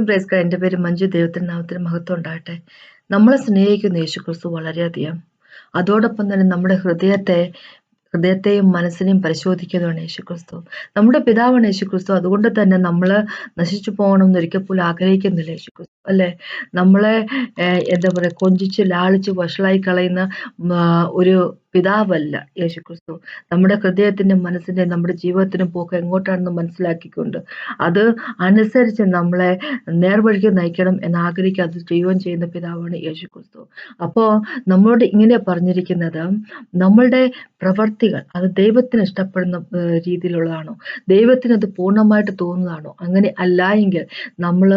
Praise God. എൻ്റെ പേര് മഞ്ജു. ദൈവത്തിൻ്റെ നാമത്തിന് മഹത്വം ഉണ്ടാകട്ടെ. നമ്മളെ സ്നേഹിക്കുന്ന യേശുക്രിസ്തു വളരെയധികം. അതോടൊപ്പം തന്നെ നമ്മുടെ ഹൃദയത്തെയും മനസ്സിനെയും പരിശോധിക്കുന്നതാണ് യേശുക്രിസ്തു. നമ്മുടെ പിതാവാണ് യേശുക്രിസ്തു. അതുകൊണ്ട് തന്നെ നമ്മൾ നശിച്ചു പോകണമെന്ന് ഒരിക്കൽ പോലും ആഗ്രഹിക്കുന്നില്ല യേശുക്രിസ്തു, അല്ലേ? നമ്മളെ എന്താ പറയുക, കൊഞ്ചിച്ച് ലാളിച്ച് വഷളായി കളയുന്ന ഒരു പിതാവല്ല യേശുക്രിസ്തു. നമ്മുടെ ഹൃദയത്തിൻ്റെ മനസ്സിൻ്റെ നമ്മുടെ ജീവിതത്തിൻ്റെ പോക്ക് എങ്ങോട്ടാണെന്ന് മനസ്സിലാക്കിക്കൊണ്ട് അത് അനുസരിച്ച് നമ്മളെ നേർവഴിക്ക് നയിക്കണം എന്ന് ആഗ്രഹിക്കുക, അത് ചെയ്യുകയും ചെയ്യുന്ന പിതാവാണ് യേശുക്രിസ്തു. അപ്പോൾ നമ്മളോട് ഇങ്ങനെ പറഞ്ഞിരിക്കുന്നത്, നമ്മളുടെ പ്രവർത്തികൾ അത് ദൈവത്തിന് ഇഷ്ടപ്പെടുന്ന രീതിയിലുള്ളതാണോ, ദൈവത്തിന് അത് പൂർണ്ണമായിട്ട് തോന്നുന്നതാണോ? അങ്ങനെ അല്ല എങ്കിൽ നമ്മൾ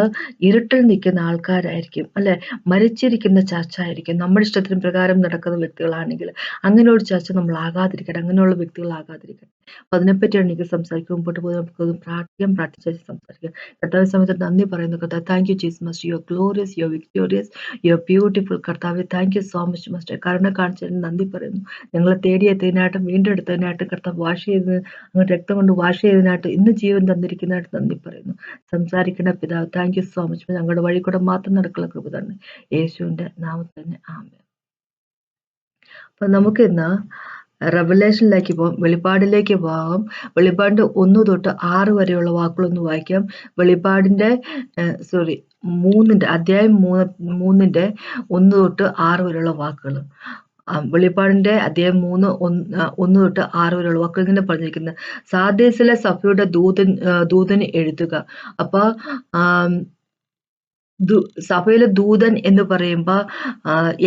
ഇരുട്ടിൽ നിൽക്കുന്ന ആൾക്കാരായിരിക്കും, അല്ലെ? മരിച്ചിരിക്കുന്ന ചർച്ച ആയിരിക്കും. നമ്മുടെ ഇഷ്ടത്തിന് പ്രകാരം നടക്കുന്ന വ്യക്തികളാണെങ്കിൽ അങ്ങനെയുള്ള ചർച്ച നമ്മൾ ആകാതിരിക്കട്ടെ, അങ്ങനെയുള്ള വ്യക്തികളാകാതിരിക്കട്ടെ. അപ്പൊ അതിനെപ്പറ്റിയാണ് എനിക്ക് സംസാരിക്കും. മുമ്പോട്ട് പോയി നമുക്ക് പ്രാർത്ഥിച്ചു സംസാരിക്കാം. കർത്താവ് സമയത്ത് നന്ദി പറയുന്നു. കർത്താവ്, thank you Jesus must, you are glorious, you are victorious, you are beautiful. കർത്താവ്, thank you so much must. കാരണം കാണിച്ചതിന് നന്ദി പറയുന്നു. ഞങ്ങളെ തേടിയെത്തിയതിനായിട്ടും വീണ്ടും എടുത്തതിനായിട്ടും കർത്താവ് വാഷ് ചെയ്ത് അങ്ങോട്ട് രക്തം കൊണ്ട് വാഷ് ചെയ്തതിനായിട്ട് ഇന്ന് ജീവൻ തന്നിരിക്കുന്നതായിട്ട് നന്ദി പറയുന്നു. സംസാരിക്കേണ്ട പിതാവ്, താങ്ക് യു സോ മച്ച്. ഞങ്ങളുടെ വഴി കൂടെ മാത്രം നടക്കുള്ള കൃപ തന്നെ യേശുവിന്റെ നാമത്തിൽ തന്നെ ആമേൻ. അപ്പൊ നമുക്കിന്ന് റെവലേഷനിലേക്ക് പോകാം, വെളിപ്പാടിലേക്ക് പോകാം. വെളിപ്പാടിന്റെ 1 തൊട്ട് 6 വരെയുള്ള വാക്കുകളൊന്ന് വായിക്കാം. വെളിപ്പാടിന്റെ അധ്യായം 3 1 തൊട്ട് 6 വരെയുള്ള വാക്കുകൾ. വെളിപ്പാടിന്റെ അധ്യായം 3 1 തൊട്ട് 6 വരെയുള്ള വാക്കുകൾ ഇങ്ങനെ പറഞ്ഞിരിക്കുന്നത്: സാർദീസിലെ സഭയുടെ ദൂതന് എഴുതുക. അപ്പൊ സഭയിലെ ദൂതൻ എന്ന് പറയുമ്പോ,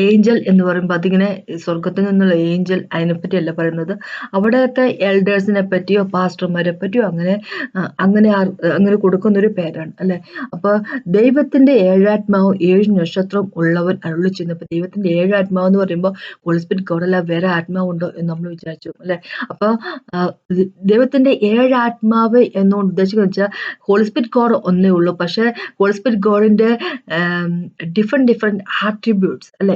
ഏഞ്ചൽ എന്ന് പറയുമ്പോ അതിങ്ങനെ സ്വർഗത്തിൽ നിന്നുള്ള ഏഞ്ചൽ, അതിനെപ്പറ്റിയല്ല പറയുന്നത്. അവിടത്തെ എൽഡേഴ്സിനെ പറ്റിയോ പാസ്റ്റർമാരെ പറ്റിയോ അങ്ങനെ കൊടുക്കുന്ന ഒരു പേരാണ്, അല്ലെ? അപ്പൊ ദൈവത്തിന്റെ 7 ആത്മാവും 7 നക്ഷത്രവും ഉള്ളവൻ അരുളി ചെയ്യുന്നു. ദൈവത്തിന്റെ 7 ആത്മാവ് എന്ന് പറയുമ്പോൾ ഹോളി സ്പിരിറ്റ് ഗോഡല്ല, വേറെ ആത്മാവുണ്ടോ എന്ന് നമ്മൾ വിചാരിച്ചു, അല്ലെ? അപ്പൊ ദൈവത്തിന്റെ 7 ആത്മാവ് എന്നുകൊണ്ട് ഉദ്ദേശിക്കുന്നത് വെച്ചാൽ ഹോളി സ്പിരിറ്റ് ഗോഡ് ഒന്നേ ഉള്ളൂ. പക്ഷെ ഹോളി സ്പിരിറ്റ് ഗോഡിന്റെ ഡിഫറെന്റ് ആട്രിബ്യൂട്ട്സ്, അല്ലെ?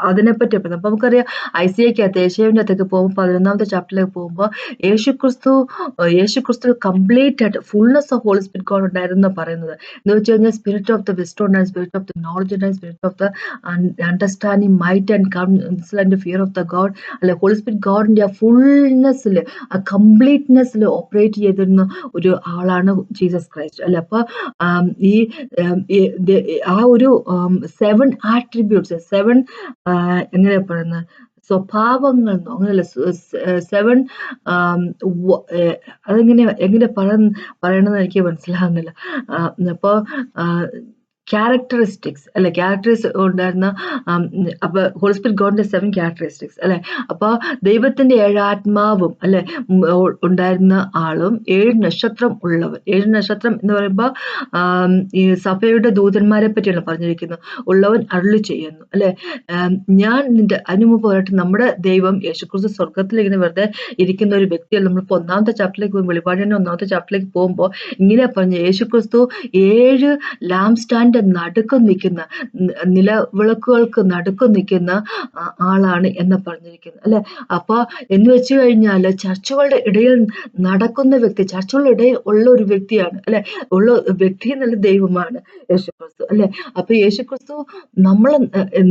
അതിനെപ്പറ്റി അപ്പൊ നമുക്കറിയാം, ഐസിയക്കകത്ത് യേശുവിന്റെ അകത്തേക്ക് പോകുമ്പോൾ 11ാമത്തെ ചാപ്റ്ററിലേക്ക് പോകുമ്പോൾ യേശുക്രിസ്തു കംപ്ലീറ്റ് ആയിട്ട് fullness of holy spirit God ഉണ്ടായിരുന്നു പറയുന്നത്. എന്ന് വെച്ച് കഴിഞ്ഞാൽ സ്പിരിറ്റ് ഓഫ് ദ വിസ്ഡം ഉണ്ടായി, സ്പിരിറ്റ് ഓഫ് ദ നോളജ് ഉണ്ടായി, spirit of the understanding, might and council and fear of the God, അല്ലെ? ഹോളി സ്പിരിറ്റ് ഗോഡിന്റെ ആ ഫുൾനെസ്സിൽ, ആ കംപ്ലീറ്റ്നെസ്സിൽ ഓപ്പറേറ്റ് ചെയ്തിരുന്ന ഒരു ആളാണ് ജീസസ് ക്രൈസ്റ്റ്, അല്ലെ? അപ്പൊ ആ ഒരു 7 ആട്രിബ്യൂട്ട്സ്, 7 എങ്ങനെയാ പറയുന്നത്, സ്വഭാവങ്ങൾ, അങ്ങനെയല്ല, 7 എങ്ങനെ പറയണമെന്ന് എനിക്ക് മനസ്സിലാകുന്നില്ല. അപ്പൊ ക്യാരക്ടറിസ്റ്റിക്സ്, അല്ലെ? ക്യാരക്ടറിസ്റ്റിക്സ് ഉണ്ടായിരുന്ന, അപ്പൊ ഹോളി സ്പിരിറ്റ് ഗോഡിന്റെ 7 ക്യാരക്ടറിസ്റ്റിക്സ്, അല്ലെ? അപ്പൊ ദൈവത്തിന്റെ 7 ആത്മാവും, അല്ലെ, ഉണ്ടായിരുന്ന ആളും 7 നക്ഷത്രം ഉള്ളവൻ. 7 നക്ഷത്രം എന്ന് പറയുമ്പോ ഈ സഭയുടെ ദൂതന്മാരെ പറ്റിയാണ് പറഞ്ഞിരിക്കുന്നത്. ഉള്ളവൻ അരുളി ചെയ്യുന്നു, അല്ലെ? ഞാൻ നിന്റെ അനുമുമ്പ് പറയട്ടെ, നമ്മുടെ ദൈവം യേശുക്രിസ്തു സ്വർഗത്തിൽ ഇങ്ങനെ വെറുതെ ഇരിക്കുന്ന ഒരു വ്യക്തിയല്ല. നമ്മളിപ്പോ 1ാമത്തെ ചാപ്റ്ററിലേക്ക് പോകും, വെളിപ്പാടിന്റെ 1ാമത്തെ ചാപ്റ്ററിലേക്ക് പോകുമ്പോൾ ഇങ്ങനെ പറഞ്ഞു: യേശുക്രിസ്തു 7 ലാംപ് സ്റ്റാൻഡ് നടുക്കം നിൽക്കുന്ന, നിലവിളക്കുകൾക്ക് നടുക്കം നിൽക്കുന്ന ആളാണ് എന്ന് പറഞ്ഞിരിക്കുന്നത്, അല്ലെ? അപ്പൊ എന്ന് വെച്ച് കഴിഞ്ഞാല് ചർച്ചകളുടെ ഇടയിൽ നടക്കുന്ന വ്യക്തി, ചർച്ചകളുടെ ഇടയിൽ ഉള്ള ഒരു വ്യക്തിയാണ്, അല്ലെ? ഉള്ള വ്യക്തി എന്നുള്ള ദൈവമാണ് യേശുക്രിസ്തു, അല്ലെ? അപ്പൊ യേശുക്രിസ്തു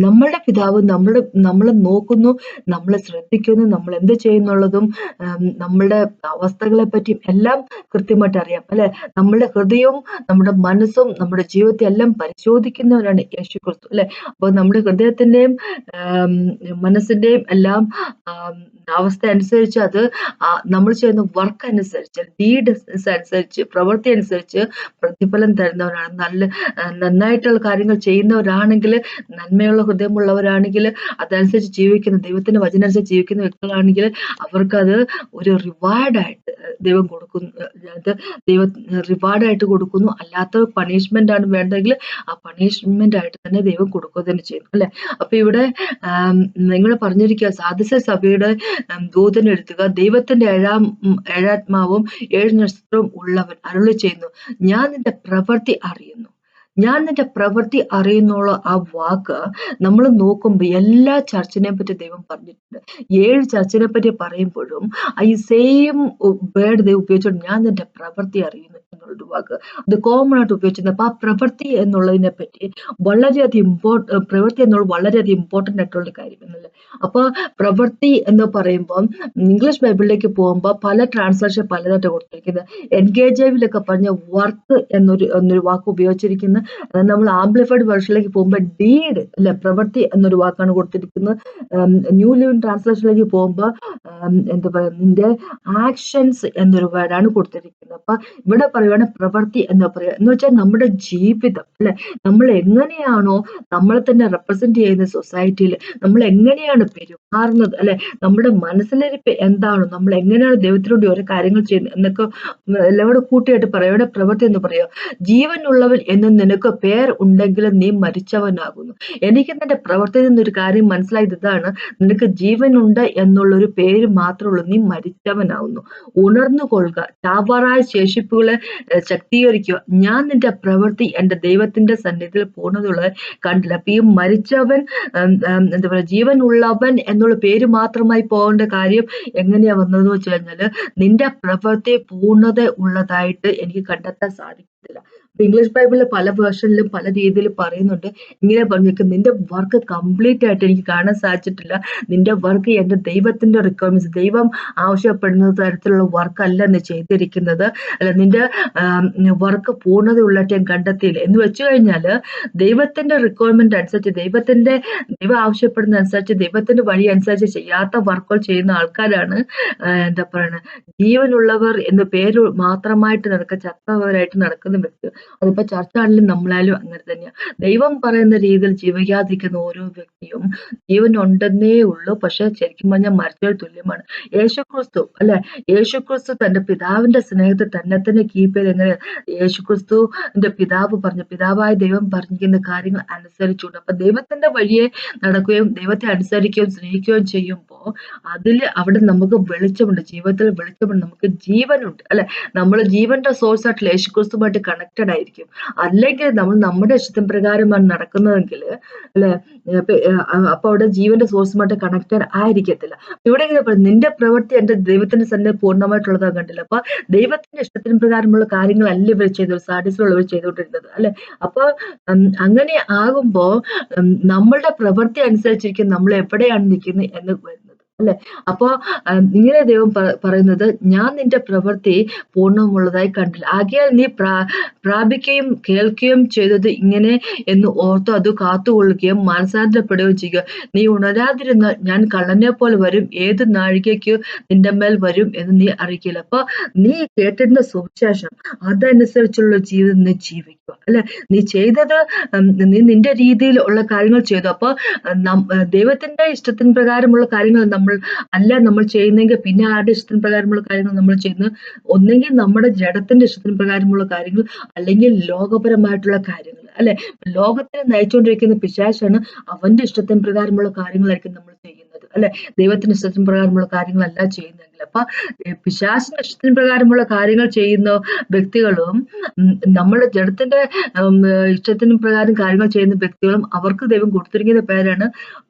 നമ്മളുടെ പിതാവ് നമ്മളെ നോക്കുന്നു, നമ്മളെ ശ്രദ്ധിക്കുന്നു, നമ്മൾ എന്ത് ചെയ്യുന്നുള്ളതും നമ്മളുടെ അവസ്ഥകളെ പറ്റിയും എല്ലാം കൃത്യമായിട്ട് അറിയാം, അല്ലെ? നമ്മളുടെ ഹൃദയവും നമ്മുടെ മനസ്സും നമ്മുടെ ജീവിതത്തെ എല്ലാം പരിശോധിക്കുന്നവരാണ് യേശുക്രിസ്തു, അല്ലെ? അപ്പൊ നമ്മുടെ ഹൃദയത്തിന്റെയും മനസ്സിന്റെയും എല്ലാം അവസ്ഥ അനുസരിച്ച്, അത് നമ്മൾ ചെയ്യുന്ന വർക്ക് അനുസരിച്ച്, ഡീഡ് അനുസരിച്ച്, പ്രവൃത്തി അനുസരിച്ച് പ്രതിഫലം തരുന്നവരാണ്. നന്നായിട്ടുള്ള കാര്യങ്ങൾ ചെയ്യുന്നവരാണെങ്കിൽ, നന്മയുള്ള ഹൃദയമുള്ളവരാണെങ്കിൽ, അതനുസരിച്ച് ജീവിക്കുന്ന, ദൈവത്തിന്റെ വചനം അനുസരിച്ച് ജീവിക്കുന്ന വ്യക്തികളാണെങ്കിൽ അവർക്കത് ഒരു റിവാർഡായിട്ട് ദൈവം കൊടുക്കുന്നു. ദൈവം റിവാർഡായിട്ട് കൊടുക്കുന്നു. അല്ലാത്ത പണിഷ്മെന്റ് ആണ് വേണ്ടതെങ്കിൽ ആ പണിഷ്മെന്റ് ആയിട്ട് തന്നെ ദൈവം കൊടുക്കുക തന്നെ ചെയ്യുന്നു, അല്ലെ? അപ്പൊ ഇവിടെ നിങ്ങൾ പറഞ്ഞിരിക്കുക, സാദൃശ്യ സഭയുടെ ദൂതൻ എഴുതുക, ദൈവത്തിന്റെ 7 ആത്മാവും 7 നക്ഷത്രവും ഉള്ളവൻ അരുളി ചെയ്യുന്നു: ഞാൻ നിന്റെ പ്രവൃത്തി അറിയുന്നു. ഞാൻ നിന്റെ പ്രവൃത്തി അറിയുന്നുള്ള ആ വാക്ക് നമ്മൾ നോക്കുമ്പോൾ എല്ലാ ചർച്ചിനെ പറ്റി ദൈവം പറഞ്ഞിട്ടുണ്ട്. 7 ചർച്ചിനെ പറ്റി പറയുമ്പോഴും ഈ സെയിം വേർഡ് ദൈവം ഉപയോഗിച്ചുകൊണ്ട് ഞാൻ നിന്റെ പ്രവൃത്തി അറിയുന്നു എന്നുള്ള എന്നുള്ളൊരു വാക്ക് അത് കോമൺ ആയിട്ട് ഉപയോഗിച്ചിരുന്നത്. അപ്പൊ ആ പ്രവൃത്തി എന്നുള്ളതിനെ പറ്റി വളരെയധികം പ്രവൃത്തി എന്നുള്ളത് വളരെയധികം ഇമ്പോർട്ടന്റ് ആയിട്ടുള്ള ഒരു കാര്യം എന്നല്ലേ. അപ്പൊ പ്രവൃത്തി എന്ന് പറയുമ്പോൾ ഇംഗ്ലീഷ് ബൈബിളിലേക്ക് പോകുമ്പോൾ പല ട്രാൻസ്ലേഷൻ പലതായിട്ട് കൊടുത്തിരിക്കുന്നത്. എൻഗേജേബിലൊക്കെ പറഞ്ഞ വർക്ക് എന്നൊരു വാക്ക് ഉപയോഗിച്ചിരിക്കുന്നത്. നമ്മൾ ആംപ്ലിഫൈഡ് വേർഷനിലേക്ക് പോകുമ്പോൾ ഡീഡ് അല്ലെ, പ്രവൃത്തി എന്നൊരു വാക്കാണ് കൊടുത്തിരിക്കുന്നത്. ന്യൂ ലിവിംഗ് ട്രാൻസ്ലേഷനിലേക്ക് പോകുമ്പോൾ എന്താ പറയുക, നിന്റെ ആക്ഷൻസ് എന്നൊരു വേർഡാണ് കൊടുത്തിരിക്കുന്നത്. അപ്പൊ ഇവിടെ പറയുവാണ് പ്രവൃത്തി എന്ന് പറയുക എന്ന് വെച്ചാൽ നമ്മുടെ ജീവിതം അല്ലെ, നമ്മൾ എങ്ങനെയാണോ നമ്മളെ തന്നെ റെപ്രസെന്റ് ചെയ്യുന്ന സൊസൈറ്റിയിൽ നമ്മൾ എങ്ങനെയാണ് പെരുമാറുന്നത് അല്ലെ, നമ്മുടെ മനസ്സിലിരിപ്പ് എന്താണോ, നമ്മൾ എങ്ങനെയാണ് ദൈവത്തിനോട് ഓരോ കാര്യങ്ങൾ ചെയ്യുന്നത് എന്നൊക്കെ എല്ലാം കൂടെ കൂട്ടിയായിട്ട് പറയാം. ഇവിടെ പ്രവൃത്തി എന്ന് പറയുക, ജീവനുള്ളവൻ എന്ന് നിനക്ക് പേർ ഉണ്ടെങ്കിലും നീ മരിച്ചവനാകുന്നു. എനിക്ക് നിന്റെ പ്രവർത്തിയിൽ നിന്നൊരു കാര്യം മനസ്സിലായത് ഇതാണ്, നിനക്ക് ജീവനുണ്ട് എന്നുള്ളൊരു പേര് മാത്രമേ ഉള്ളൂ, നീ മരിച്ചവനാകുന്നു. ഉണർന്നു കൊള്ളുക, ചാവാറായ ശേഷിപ്പുകളെ ശക്തീകരിക്കുക. ഞാൻ നിന്റെ പ്രവൃത്തി എന്റെ ദൈവത്തിന്റെ സന്നിധിയിൽ പൂർണ്ണതയുള്ളത് കണ്ടില്ല. അപ്പൊ ഈ മരിച്ചവൻ എന്താ പറയുക, ജീവനുള്ളവൻ എന്നുള്ള പേര് മാത്രമായി പോകേണ്ട കാര്യം എങ്ങനെയാ വന്നതെന്ന് വെച്ച് കഴിഞ്ഞാല് നിന്റെ പ്രവൃത്തി പൂർണ്ണത ഉള്ളതായിട്ട് എനിക്ക് കണ്ടെത്താൻ സാധിക്കത്തില്ല. ഇംഗ്ലീഷ് ബൈബിളിലെ പല വേർഷനിലും പല രീതിയിൽ പറയുന്നുണ്ട്. ഇങ്ങനെ പറഞ്ഞേക്കും, നിന്റെ വർക്ക് കംപ്ലീറ്റ് ആയിട്ട് എനിക്ക് കാണാൻ സാധിച്ചിട്ടില്ല. നിന്റെ വർക്ക് എന്റെ ദൈവത്തിന്റെ റിക്വയർമെന്റ്സ്, ദൈവം ആവശ്യപ്പെടുന്ന തരത്തിലുള്ള വർക്ക് അല്ല നീ ചെയ്തിരിക്കുന്നത്. അല്ല, നിന്റെ വർക്ക് പൂർണ്ണതയുള്ളതായിട്ട് ഞാൻ കണ്ടെത്തിയില്ല എന്ന് വെച്ചു കഴിഞ്ഞാല് ദൈവത്തിന്റെ റിക്വയർമെന്റ് അനുസരിച്ച്, ദൈവം ആവശ്യപ്പെടുന്ന അനുസരിച്ച്, ദൈവത്തിന്റെ വഴി അനുസരിച്ച് ചെയ്യാത്ത വർക്കുകൾ ചെയ്യുന്ന ആൾക്കാരാണ് എന്താ പറയുന്നത്, ജീവനുള്ളവർ എന്ന പേര് മാത്രമായിട്ട് ചത്തവരായിട്ട് നടക്കുന്ന വ്യക്തികൾ. അതിപ്പോ ചർച്ച ആണെങ്കിലും നമ്മളാലും അങ്ങനെ തന്നെയാണ്. ദൈവം പറയുന്ന രീതിയിൽ ജീവിക്കാതിരിക്കുന്ന ഓരോ വ്യക്തിയും ജീവൻ ഉണ്ടെന്നേ ഉള്ളൂ, പക്ഷെ ശരിക്കും പറഞ്ഞാൽ മരിച്ചവർ തുല്യമാണ്. യേശുക്രിസ്തു അല്ലെ, യേശുക്രിസ്തു തന്റെ പിതാവിന്റെ സ്നേഹത്തെ തന്നെ കീപ്പ് ചെയ്ത് എങ്ങനെ യേശുക്രിസ്തുവിന്റെ പിതാവായ ദൈവം പറഞ്ഞിരിക്കുന്ന കാര്യങ്ങൾ അനുസരിച്ചുകൊണ്ട്, അപ്പൊ ദൈവത്തിന്റെ വഴിയെ നടക്കുകയും ദൈവത്തെ അനുസരിക്കുകയും സ്നേഹിക്കുകയും ചെയ്യുമ്പോൾ അവിടെ നമുക്ക് വെളിച്ചമുണ്ട്, ജീവിതത്തിൽ വെളിച്ചമുണ്ട്, നമുക്ക് ജീവനുണ്ട് അല്ലെ. നമ്മൾ ജീവന്റെ സോഴ്സ് ആയിട്ടുള്ള യേശുക്രിസ്തുമായിട്ട് കണക്റ്റഡ് ആയിരിക്കും. അല്ലെങ്കിൽ നമ്മൾ നമ്മുടെ ഇഷ്ടത്തിന് പ്രകാരമാണ് നടക്കുന്നതെങ്കിൽ അല്ലെ, അപ്പൊ അവിടെ ജീവന്റെ സോഴ്സുമായിട്ട് കണക്റ്റഡ് ആയിരിക്കത്തില്ല. ഇവിടെ നിന്റെ പ്രവൃത്തി എന്റെ ദൈവത്തിന്റെ സന്നിധി പൂർണ്ണമായിട്ടുള്ളതാ കണ്ടില്ല. അപ്പൊ ദൈവത്തിന്റെ ഇഷ്ടത്തിന് പ്രകാരമുള്ള കാര്യങ്ങളല്ല ഇവർ ചെയ്തത്, സാഡിസ്റ്റുള്ളവർ ചെയ്തുകൊണ്ടിരുന്നത് അല്ലെ. അപ്പൊ അങ്ങനെ ആകുമ്പോ നമ്മളുടെ പ്രവൃത്തി അനുസരിച്ചിരിക്കും നമ്മൾ എവിടെയാണ് നിൽക്കുന്നത് എന്ന് വരുന്നത് അല്ലെ. അപ്പൊ ഇങ്ങനെ ദൈവം പറയുന്നത്, ഞാൻ നിന്റെ പ്രവൃത്തി പൂർണ്ണമുള്ളതായി കണ്ടില്ല, ആകയാൽ നീ പ്രാപിക്കുകയും കേൾക്കുകയും ചെയ്തത് ഇങ്ങനെ എന്ന് ഓർത്ത് അത് കാത്തുകൊള്ളുകയും മാനസാന്തരപ്പെടുകയും ചെയ്യുക. നീ ഉണരാതിരുന്നാൽ ഞാൻ കള്ളനെ പോലെ വരും, ഏത് നാഴികയ്ക്ക് നിന്റെ മേൽ വരും എന്ന് നീ അറിയിക്കില്ല. അപ്പൊ നീ കേട്ടിരുന്ന സുവിശേഷം അതനുസരിച്ചുള്ള ജീവിതം നീ ജീവിക്കുക അല്ലെ. നീ ചെയ്തത് നീ നിന്റെ രീതിയിൽ ഉള്ള കാര്യങ്ങൾ ചെയ്തു. അപ്പൊ ദൈവത്തിന്റെ ഇഷ്ടത്തിന് പ്രകാരമുള്ള കാര്യങ്ങൾ നമ്മൾ ചെയ്യുന്നെങ്കിൽ പിന്നെ ആരുടെ ഇഷ്ടത്തിന് പ്രകാരമുള്ള കാര്യങ്ങൾ നമ്മൾ ചെയ്യുന്നത്, ഒന്നെങ്കിൽ നമ്മുടെ ജഡത്തിന്റെ ഇഷ്ടത്തിന് പ്രകാരമുള്ള കാര്യങ്ങൾ, അല്ലെങ്കിൽ ലോകപരമായിട്ടുള്ള കാര്യങ്ങൾ അല്ലെ. ലോകത്തിനെ നയിച്ചുകൊണ്ടിരിക്കുന്ന പിശാചാണ്, അവന്റെ ഇഷ്ടത്തിന് പ്രകാരമുള്ള കാര്യങ്ങളായിരിക്കും നമ്മൾ ചെയ്യുന്നത് അല്ലെ. ദൈവത്തിന്റെ ഇഷ്ടത്തിന് പ്രകാരമുള്ള കാര്യങ്ങളല്ല ചെയ്യുന്നതെങ്കിൽ, അപ്പൊ പിശാചിന്റെ ഇഷ്ടത്തിന് പ്രകാരമുള്ള കാര്യങ്ങൾ ചെയ്യുന്ന വ്യക്തികളും നമ്മുടെ ജഡത്തിന്റെ ഇഷ്ടത്തിന് പ്രകാരം കാര്യങ്ങൾ ചെയ്യുന്ന വ്യക്തികളും അവർക്ക് ദൈവം കൊടുത്തിരിക്കുന്ന പേരാണ്,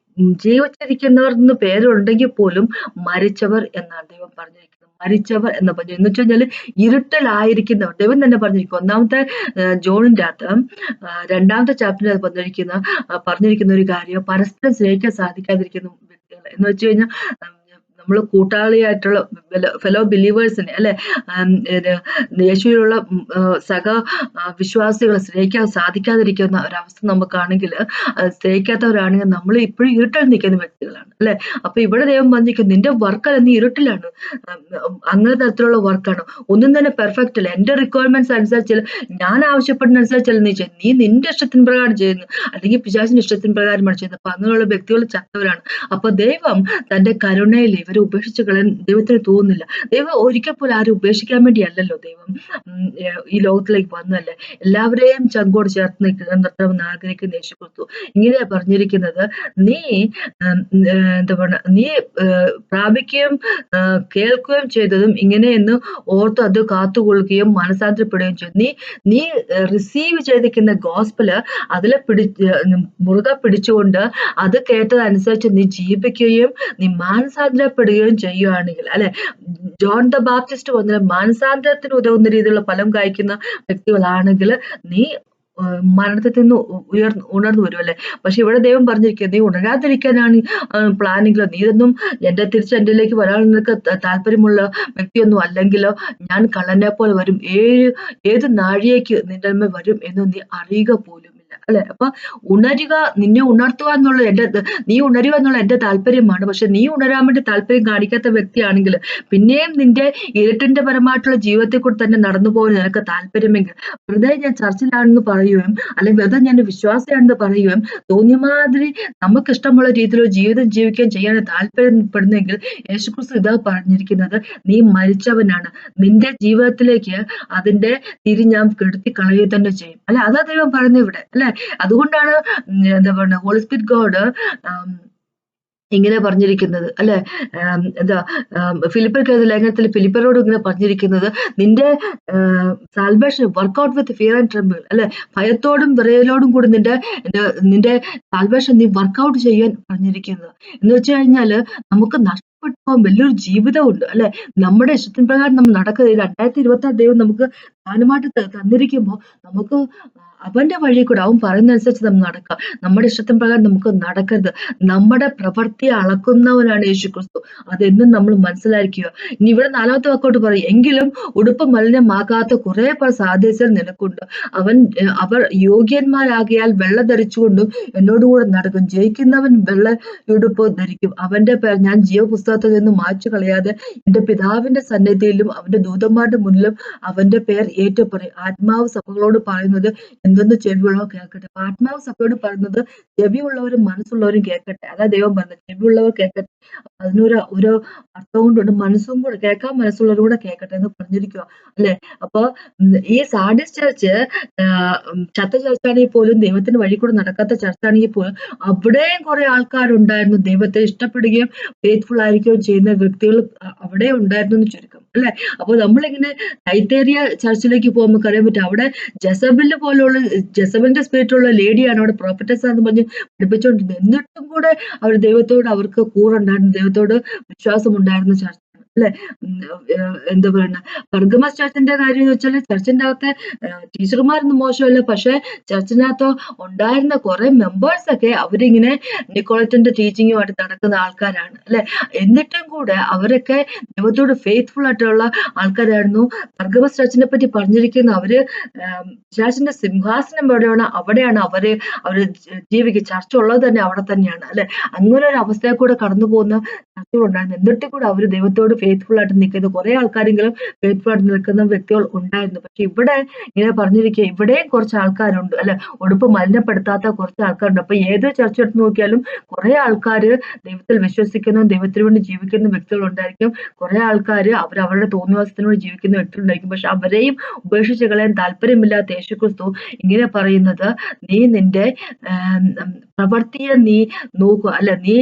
ജീവിച്ചിരിക്കുന്നവർ എന്ന് പേരുണ്ടെങ്കിൽ പോലും മരിച്ചവർ എന്നാണ് ദൈവം പറഞ്ഞിരിക്കുന്നത്. മരിച്ചവർ എന്ന് പറഞ്ഞു എന്ന് വെച്ച് കഴിഞ്ഞാല് ഇരുട്ടിലായിരിക്കുന്നവർ. ദൈവം തന്നെ പറഞ്ഞിരിക്കും ഒന്നാമത്തെ ജോണിന്റെ അകത്ത് 2ാമത്തെ ചാപ്റ്ററിൽ അത് പറഞ്ഞിരിക്കുന്ന ഒരു കാര്യം, പരസ്പരം സ്നേഹിക്കാൻ സാധിക്കാതിരിക്കുന്ന വ്യക്തികൾ എന്ന് വെച്ച് കഴിഞ്ഞാൽ നമ്മൾ കൂട്ടാളിയായിട്ടുള്ള ഫെലോ ബിലീവേഴ്സിനെ അല്ലെ, യേശുവിലുള്ള സഹ വിശ്വാസികളെ സ്നേഹിക്കാൻ സാധിക്കാതിരിക്കുന്ന ഒരവസ്ഥ നമുക്കാണെങ്കിൽ, സ്നേഹിക്കാത്തവരാണെങ്കിൽ നമ്മൾ ഇപ്പോഴും ഇരുട്ടിൽ നിൽക്കുന്ന വ്യക്തികളാണ് അല്ലെ. അപ്പൊ ഇവിടെ ദൈവം പറഞ്ഞിരിക്കും, നിന്റെ വർക്കല്ല, നീ ഇരുട്ടിലാണ്, അങ്ങനെ തരത്തിലുള്ള വർക്കാണ്, ഒന്നും തന്നെ പെർഫെക്റ്റ് അല്ല, എന്റെ റിക്വയർമെന്റ്സ് അനുസരിച്ച് ഞാൻ ആവശ്യപ്പെടുന്ന അനുസരിച്ചല്ല നീ ചെയ്യുന്നത്, നീ നിന്റെ ഇഷ്ടത്തിന് പ്രകാരം ചെയ്യുന്നു, അല്ലെങ്കിൽ പിശാചിന്റെ ഇഷ്ടത്തിന് പ്രകാരമാണ് ചെയ്യുന്നത്. അപ്പൊ അങ്ങനെയുള്ള വ്യക്തികൾ ചത്തവരാണ്. അപ്പൊ ദൈവം തന്റെ കരുണയിൽ ഇവരെ ഉപേക്ഷിച്ച് കളയാൻ ദൈവത്തിന് തോന്നുന്നില്ല. ദൈവം ഒരിക്കൽ പോലും ആരും ഉപേക്ഷിക്കാൻ വേണ്ടിയല്ലല്ലോ ദൈവം ഈ ലോകത്തിലേക്ക് വന്നല്ലേ, എല്ലാവരെയും ചങ്കോട് ചേർത്ത് നിർത്തണമെന്ന് ആഗ്രഹിക്കുന്ന യേശുക്രിസ്തു ഇങ്ങനെയാ പറഞ്ഞിരിക്കുന്നത്, നീ എന്താ പറയുക, നീ പ്രാപിക്കുകയും കേൾക്കുകയും ചെയ്തതും ഇങ്ങനെയെന്ന് ഓർത്ത് അത് കാത്തുകൊള്ളുകയും മനസാന്തരപ്പെടുകയും ചെയ്തു. നീ റിസീവ് ചെയ്തിരിക്കുന്ന ഗോസ്പല് അതിലെ മുറുകെ പിടിച്ചുകൊണ്ട് അത് കേട്ടതനുസരിച്ച് നീ ജീവിക്കുകയും നീ മാനസാന്തരപ്പെടുകയും ഇഷ്ടപ്പെടുകയും ചെയ്യുകയാണെങ്കിൽ, അല്ലെ, ജോൺ ദ ബാപ്റ്റിസ്റ്റ് വന്ന മാനസാന്തരത്തിന് ഉതകുന്ന രീതിയിലുള്ള ഫലം കായ്ക്കുന്ന വ്യക്തികളാണെങ്കിൽ നീ മരണത്തിൽ നിന്ന് ഉണർന്നു വരും, അല്ലെ. പക്ഷെ ഇവിടെ ദൈവം പറഞ്ഞിരിക്കുക, നീ ഉണരാതിരിക്കാനാണ് പ്ലാനെങ്കിലോ, നീ ഇതൊന്നും തിരിച്ച് എന്റെലേക്ക് വരാൻ നിനക്ക് താല്പര്യമുള്ള വ്യക്തിയൊന്നും അല്ലെങ്കിലോ ഞാൻ കള്ളനെ പോലെ വരും, ഏത് നാഴികയ്ക്ക് നിന്റെ മേൽ വരും എന്ന് നീ അറിയുക പോലും, അല്ലെ. അപ്പൊ ഉണരുക, നിന്നെ ഉണർത്തുക എന്നുള്ള നീ ഉണരുക എന്നുള്ള എന്റെ താല്പര്യമാണ്. പക്ഷെ നീ ഉണരാൻ വേണ്ടി താല്പര്യം കാണിക്കാത്ത വ്യക്തിയാണെങ്കിൽ, പിന്നെയും നിന്റെ ഇരുട്ടിന്റെ പരമായിട്ടുള്ള ജീവിതത്തെ കൂടി തന്നെ നടന്നു പോകാൻ നിനക്ക് താല്പര്യമെങ്കിൽ, വെറുതെ ഞാൻ ചർച്ചിലാണെന്ന് പറയുകയും അല്ലെങ്കിൽ വെറുതെ ഞാൻ വിശ്വാസിയാണെന്ന് പറയുകയും തോന്നിയ മാതിരി നമുക്ക് ഇഷ്ടമുള്ള രീതിയിലോ ജീവിതം ജീവിക്കുകയും ചെയ്യാൻ താല്പര്യപ്പെടുന്നെങ്കിൽ, യേശുക്രിസ്തു ഇതാ പറഞ്ഞിരിക്കുന്നത്, നീ മരിച്ചവനാണ്, നിന്റെ ജീവിതത്തിലേക്ക് അതിന്റെ തിരി ഞാൻ കെടുത്തി കളയുക തന്നെ ചെയ്യും, അല്ലെ. അതാ ദൈവം പറയുന്നത് ഇവിടെ, അല്ലെ. അതുകൊണ്ടാണ് എന്താ പറയുക, ഹോളി സ്പിരിറ്റ് ഗോഡ് ഇങ്ങനെ പറഞ്ഞിരിക്കുന്നത്, അല്ലെ. എന്താ ഫിലിപ്പിയർക്ക് ലേഖനത്തിൽ ഫിലിപ്പിയരോട് ഇങ്ങനെ പറഞ്ഞിരിക്കുന്നത്, നിന്റെ salvation work out with fear and tremble, അല്ലെ. ഭയത്തോടും വിറയലോടും കൂടി നിന്റെ സാൽവേഷൻ നീ വർക്ക്ഔട്ട് ചെയ്യാൻ പറഞ്ഞിരിക്കുന്നത്. എന്ന് വെച്ച് കഴിഞ്ഞാല് നമുക്ക് നഷ്ടപ്പെട്ടു പോകാൻ വലിയൊരു ജീവിതമുണ്ട്, അല്ലെ. നമ്മുടെ ഇഷ്ടത്തിന് പ്രകാരം നമ്മൾ നടക്കുന്നത് 2026 ദൈവം നമുക്ക് ദാനമായിട്ട് തന്നിരിക്കുമ്പോൾ നമുക്ക് അവന്റെ വഴി കൂടെ അവൻ പറയുന്നതനുസരിച്ച് നമ്മൾ നടക്കാം. നമ്മുടെ ഇഷ്ടത്തിന് പ്രകാരം നമുക്ക് നടക്കരുത്. നമ്മുടെ പ്രവൃത്തിയെ അളക്കുന്നവനാണ് യേശുക്രിസ്തു. അതെന്നും നമ്മൾ മനസ്സിലാക്കുക. ഇനി ഇവിടെ 4ാമത്തെ വാക്കോട്ട് പറയും, എങ്കിലും ഉടുപ്പ് മലിനമാകാത്ത കുറെ പേർ സാദൃശ്യം നിനക്കുണ്ട്. അവർ യോഗ്യന്മാരാകിയാൽ വെള്ള ധരിച്ചുകൊണ്ടും എന്നോടുകൂടെ നടക്കും. ജയിക്കുന്നവൻ വെള്ള ഉടുപ്പ് ധരിക്കും. അവന്റെ പേർ ഞാൻ ജീവപുസ്തകത്തിൽ നിന്ന് മായ്ച്ചു കളയാതെ എന്റെ പിതാവിന്റെ സന്നിധിയിലും അവന്റെ ദൂതന്മാരുടെ മുന്നിലും അവന്റെ പേർ ഏറ്റുപറയും. ആത്മാവ് സഭകളോട് പറയുന്നത് എന്തെന്ന് ചെവിയുള്ളവർ കേൾക്കട്ടെ. ആത്മാവ് സഭയോട് പറയുന്നത് ചെവിയുള്ളവരും മനസ്സുള്ളവരും കേൾക്കട്ടെ. അതാ ദൈവം പറഞ്ഞത്, ചെവിയുള്ളവർ കേൾക്കട്ടെ. അതിനൊരു അർത്ഥം കൊണ്ടുണ്ട്, മനസ്സും കൂടെ കേൾക്കാൻ മനസ്സുള്ളവരും കൂടെ കേൾക്കട്ടെ എന്ന് പറഞ്ഞിരിക്കുക, അല്ലെ. അപ്പൊ ഈ സാർഡിസ് ചർച്ച് ചത്ത ചർച്ചാണെങ്കിൽ പോലും, ദൈവത്തിന് വഴി കൂടെ നടക്കാത്ത ചർച്ചാണെങ്കിൽ പോലും, അവിടെയും കുറെ ആൾക്കാരുണ്ടായിരുന്നു ദൈവത്തെ ഇഷ്ടപ്പെടുകയും ഫെയ്ത്ത്ഫുൾ ആയിരിക്കുകയും ചെയ്യുന്ന വ്യക്തികൾ അവിടെ ഉണ്ടായിരുന്നു എന്ന് ചുരുക്കം, അല്ലെ. അപ്പൊ നമ്മളിങ്ങനെ തൈത്തേറിയ ചർച്ചിലേക്ക് പോകുമ്പോൾ അറിയാൻ പറ്റും, അവിടെ ജെസബലിന്റെ സ്പിരിറ്റുള്ള ലേഡിയാണ് അവിടെ പ്രോഫറ്റസ് ആണെന്ന് പറഞ്ഞ് പഠിപ്പിച്ചുകൊണ്ടിരുന്നത്. എന്നിട്ടും കൂടെ അവർ ദൈവത്തോട് അവർക്ക് കൂറുണ്ടായിരുന്നു, ദൈവത്തോട് വിശ്വാസം ഉണ്ടായിരുന്ന ചർച്ച, അല്ലെ. എന്താ പറയുക, പെർഗമസ് ചർച്ചിന്റെ കാര്യം എന്ന് വെച്ചാൽ, ചർച്ചിന്റെ അകത്തെ ടീച്ചർമാരൊന്നും മോശമല്ല, പക്ഷെ ചർച്ചിനകത്ത് ഉണ്ടായിരുന്ന കുറെ മെമ്പേഴ്സ് ഒക്കെ അവരിങ്ങനെ നിക്കോളത്തിന്റെ ടീച്ചിങ്ങുമായിട്ട് നടക്കുന്ന ആൾക്കാരാണ്, അല്ലെ. എന്നിട്ടും കൂടെ അവരൊക്കെ ദൈവത്തോട് ഫെയ്ത്ത്ഫുൾ ആയിട്ടുള്ള ആൾക്കാരായിരുന്നു. പെർഗമസ് ചർച്ചിനെ പറ്റി പറഞ്ഞിരിക്കുന്ന, അവര് ചർച്ചിന്റെ സിംഹാസനം എവിടെയാണ് അവിടെയാണ് അവര് ജീവിക്കുക. ചർച്ച ഉള്ളത് തന്നെ അവിടെ തന്നെയാണ്, അല്ലെ. അങ്ങനെ ഒരു അവസ്ഥയെ കൂടെ കടന്നു പോകുന്ന ചർച്ചകളുണ്ടായിരുന്നു. എന്നിട്ട് കൂടെ അവര് ദൈവത്തോട് ഫെയ്ത്ത്ഫുൾ ആയിട്ട് നിൽക്കുന്ന കുറെ ആൾക്കാരെങ്കിലും ഫെയ്ത്ത്ഫുൾ ആയിട്ട് നിൽക്കുന്ന വ്യക്തികൾ ഉണ്ടായിരുന്നു. പക്ഷെ ഇവിടെ ഇങ്ങനെ പറഞ്ഞിരിക്കുക, ഇവിടെയും കുറച്ച് ആൾക്കാരുണ്ട്, അല്ലെ. ഉടുപ്പ് മലിനപ്പെടുത്താത്ത കുറച്ച് ആൾക്കാരുണ്ട്. അപ്പൊ ഏത് ചർച്ച എടുത്ത് നോക്കിയാലും കുറെ ആൾക്കാര് ദൈവത്തിൽ വിശ്വസിക്കുന്ന, ദൈവത്തിന് വേണ്ടി ജീവിക്കുന്ന വ്യക്തികൾ ഉണ്ടായിരിക്കും. കുറെ ആൾക്കാര് അവരുടെ തോന്നിവാസത്തിന് വേണ്ടി ജീവിക്കുന്ന വ്യക്തികളുണ്ടായിരിക്കും. പക്ഷെ അവരെയും ഉപേക്ഷിച്ച് കളയാൻ താല്പര്യമില്ലാത്ത യേശുക്രിസ്തു ഇങ്ങനെ പറയുന്നത്, നീ നിന്റെ പ്രവൃത്തിയെ നീ നോക്കുക, അല്ലെ. നീ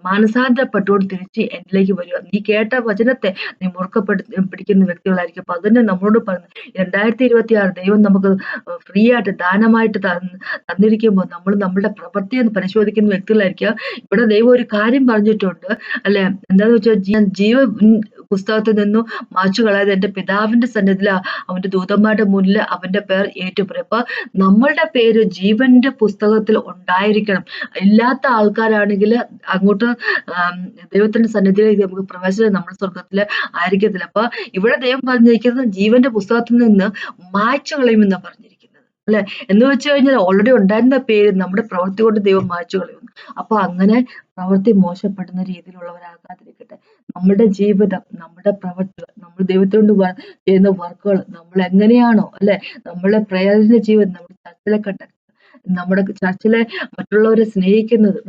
മാനസാന്തരപ്പെട്ടുകൊണ്ട് തിരിച്ച് എന്നിലേക്ക് വരിക. നീ കേട്ട വചനത്തെ നീ പിടിക്കുന്ന വ്യക്തികളായിരിക്കും. അപ്പൊ അതിനെ നമ്മളോട് പറഞ്ഞു, 2026 ദൈവം നമുക്ക് ഫ്രീ ആയിട്ട് ദാനമായിട്ട് തന്നിരിക്കുമ്പോൾ നമ്മൾ നമ്മുടെ പ്രവൃത്തിയെ പരിശോധിക്കുന്ന വ്യക്തികളായിരിക്കുക. ഇവിടെ ദൈവം ഒരു കാര്യം പറഞ്ഞിട്ടുണ്ട്, അല്ലെ. എന്താന്ന് വെച്ചാൽ, ജീവ പുസ്തകത്തിൽ നിന്നും മാച്ചു കളയാതെ എന്റെ പിതാവിന്റെ സന്നിധിയിൽ അവന്റെ ദൂതന്മാരുടെ മുന്നിൽ അവന്റെ പേർ ഏറ്റുപറയും. അപ്പൊ നമ്മളുടെ പേര് ജീവന്റെ പുസ്തകത്തിൽ ഉണ്ടായിരിക്കണം. ഇല്ലാത്ത ആൾക്കാരാണെങ്കിൽ അങ്ങോട്ട് ദൈവത്തിന്റെ സന്നിധിയിലേക്ക് നമുക്ക് പ്രവേശനം നമ്മുടെ സ്വർഗത്തില് ആയിരിക്കത്തില്ല. അപ്പൊ ഇവിടെ ദൈവം പറഞ്ഞിരിക്കുന്നത് ജീവന്റെ പുസ്തകത്തിൽ നിന്ന് മായ്ച്ചു കളയുമെന്നാണ് പറഞ്ഞിരിക്കുന്നത്, അല്ലെ. എന്ന് വെച്ച് കഴിഞ്ഞാൽ ഓൾറെഡി ഉണ്ടായിരുന്ന പേര് നമ്മുടെ പ്രവൃത്തി കൊണ്ട് ദൈവം മായ്ച്ചു കളയുന്നു. അപ്പൊ അങ്ങനെ പ്രവൃത്തി മോശപ്പെടുന്ന രീതിയിലുള്ളവരാകാതിരിക്കട്ടെ. നമ്മുടെ ജീവിതം, നമ്മുടെ പ്രവൃത്തികൾ, നമ്മൾ ദൈവത്തോട് ചെയ്യുന്ന വർക്കുകൾ, നമ്മൾ എങ്ങനെയാണോ, അല്ലെ, നമ്മളെ പ്രേയറിന്റെ ജീവിതം, നമ്മുടെ ചർച്ചിലെ കണ്ടക്ട്, നമ്മുടെ ചർച്ചിലെ മറ്റുള്ളവരെ സ്നേഹിക്കുന്നത്,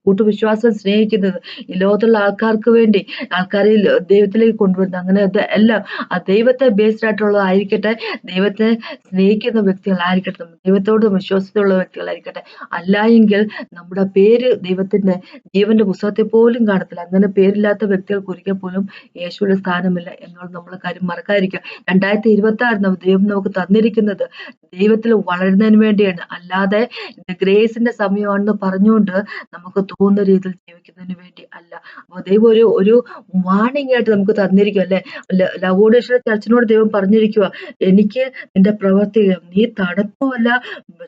കൂട്ടുവിശ്വാസം സ്നേഹിക്കുന്നത്, ഈ ലോകത്തുള്ള ആൾക്കാർക്ക് വേണ്ടി ആൾക്കാരെ ദൈവത്തിലേക്ക് കൊണ്ടുവരുന്നത്, അങ്ങനെ എല്ലാം ആ ദൈവത്തെ ബേസ്ഡ് ആയിട്ടുള്ളതായിരിക്കട്ടെ. ദൈവത്തെ സ്നേഹിക്കുന്ന വ്യക്തികളായിരിക്കട്ടെ, ദൈവത്തോട് വിശ്വാസത്തിലുള്ള വ്യക്തികളായിരിക്കട്ടെ. അല്ല എങ്കിൽ നമ്മുടെ പേര് ദൈവത്തിന്റെ ജീവന്റെ പുസ്തകത്തിൽ പോലും കാണത്തില്ല. അങ്ങനെ പേരില്ലാത്ത വ്യക്തികൾക്ക് ഒരിക്കൽ പോലും യേശുവിന്റെ സ്ഥാനമില്ല എന്നുള്ളത് നമ്മൾ കാര്യം മറക്കാതിരിക്കുക. 2026 ദൈവം നമുക്ക് തന്നിരിക്കുന്നത് ദൈവത്തിൽ വളരുന്നതിന് വേണ്ടിയാണ്, അല്ലാതെ ഗ്രേസിന്റെ സമയമാണെന്ന് പറഞ്ഞുകൊണ്ട് നമുക്ക് തോന്നുന്ന രീതിയിൽ ജീവിക്കുന്നതിന് വേണ്ടി അല്ല. അപ്പൊ ദൈവം ഒരു വാർണിംഗ് ആയിട്ട് നമുക്ക് തന്നിരിക്കും അല്ലെ. ലവോദിക്യ ചർച്ചിനോട് ദൈവം പറഞ്ഞിരിക്കുക, എനിക്ക് നിന്റെ പ്രവൃത്തി, നീ തണുപ്പുമല്ല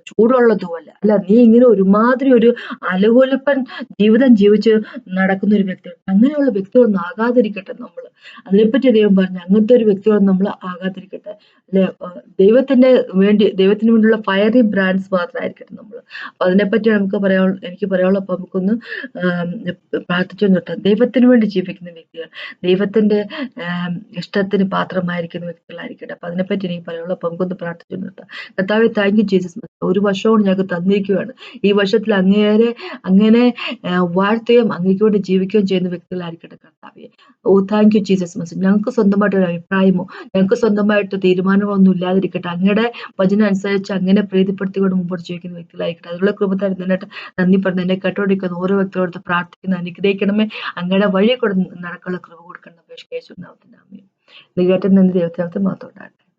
ചൂടുള്ളതുമല്ല, അല്ല നീ ഇങ്ങനെ ഒരുമാതിരി ഒരു അലകോലപ്പൻ ജീവിതം ജീവിച്ച് നടക്കുന്ന ഒരു വ്യക്തിയാണ്. അങ്ങനെയുള്ള വ്യക്തികളൊന്നും ആകാതിരിക്കട്ടെ നമ്മള്. അതിനെപ്പറ്റി ദൈവം പറഞ്ഞു, അങ്ങനത്തെ ഒരു വ്യക്തികളൊന്നും നമ്മൾ ആകാതിരിക്കട്ടെ അല്ലെ. ദൈവത്തിന് വേണ്ടിയുള്ള ഫയറി ബ്രാൻഡ്സ് മാത്രമായിരിക്കട്ടെ നമ്മള്. അപ്പൊ അതിനെപ്പറ്റി എനിക്ക് പറയാനുള്ള, അപ്പൊ നമുക്കൊന്ന് പ്രാർത്ഥിച്ചു നിർത്താം. ദൈവത്തിന് വേണ്ടി ജീവിക്കുന്ന വ്യക്തികൾ, ദൈവത്തിന്റെ ഇഷ്ടത്തിന് പാത്രമായിരിക്കുന്ന വ്യക്തികളായിരിക്കട്ടെ. അപ്പൊ അതിനെപ്പറ്റി എനിക്ക് പറയാനുള്ള, അപ്പൊ നമുക്കൊന്ന് പ്രാർത്ഥിച്ചു നിർത്താം. കർത്താവെ, താങ്ക് യു ജീസസ്. ഒരു വർഷവും ഞങ്ങൾക്ക് തന്നിരിക്കുകയാണ്. ഈ വർഷത്തിൽ അങ്ങനെ വാഴ്ത്തുകയും അങ്ങേക്ക് വേണ്ടി ജീവിക്കുകയും ചെയ്യുന്ന വ്യക്തികളായിരിക്കട്ടെ കർത്താവെ. ഓ താങ്ക് യു ജീസസ് മസിഹ്. ഞങ്ങൾക്ക് സ്വന്തമായിട്ട് ഒരു അഭിപ്രായമോ ഞങ്ങൾക്ക് സ്വന്തമായിട്ട് തീരുമാനങ്ങളൊന്നും ഇല്ലാതിരിക്കട്ടെ. അങ്ങയുടെ വചനം അനുസരിച്ച് അങ്ങനെ പ്രീതിപ്പെടുത്തിക്കൊണ്ട് മുമ്പോട്ട് ജീവിക്കുന്ന വ്യക്തികളായിരിക്കട്ടെ. അതിനുള്ള കൃപ തരുന്നതിനായിട്ട് നന്ദി പറഞ്ഞു. എന്നെ കേട്ടോണ്ടിരിക്കുന്ന ഓരോ വ്യക്തികളോട് പ്രാർത്ഥിക്കുന്ന, അനുഗ്രഹിക്കണമേ. അങ്ങയുടെ വഴി കൂടെ നടക്കാനുള്ള കൃപ കൊടുക്കണം. യേശുനാമത്തിൽ ആമേൻ. ഇത് കേട്ട നന്ദി. ദൈവത്തെ മാത്രം ഉണ്ടാകട്ടെ.